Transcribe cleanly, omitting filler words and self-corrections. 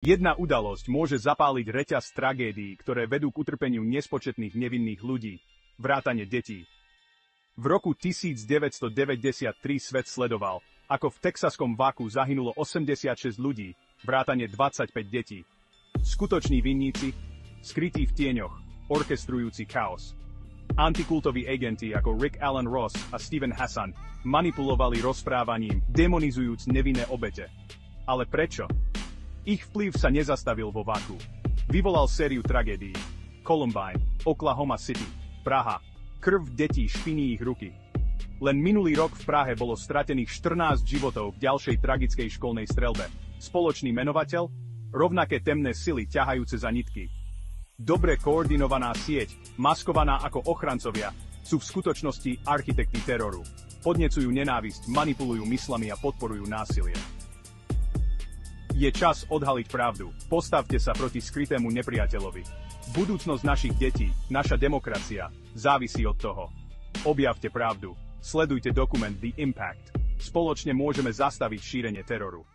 Jedna udalosť môže zapáliť reťaz tragédií, ktoré vedú k utrpeniu nespočetných nevinných ľudí, vrátane detí. V roku 1993 svet sledoval, ako v texaskom Waku zahynulo 86 ľudí, vrátane 25 detí. Skutoční vinníci, skrytí v tieňoch, orkestrujúci chaos. Antikultoví agenti ako Rick Alan Ross a Steven Hassan manipulovali rozprávaním, demonizujúc nevinné obete. Ale prečo? Ich vplyv sa nezastavil vo Waku. Vyvolal sériu tragédií. Columbine, Oklahoma City, Praha. Krv detí špiní ich ruky. Len minulý rok v Prahe bolo stratených 14 životov v ďalšej tragickej školnej streľbe. Spoločný menovateľ? Rovnaké temné sily ťahajúce za nitky. Dobre koordinovaná sieť, maskovaná ako ochrancovia, sú v skutočnosti architekti teroru. Podnecujú nenávisť, manipulujú myslami a podporujú násilie. Je čas odhaliť pravdu. Postavte sa proti skrytému nepriateľovi. Budúcnosť našich detí, naša demokracia, závisí od toho. Objavte pravdu. Sledujte dokument The Impact. Spoločne môžeme zastaviť šírenie teroru.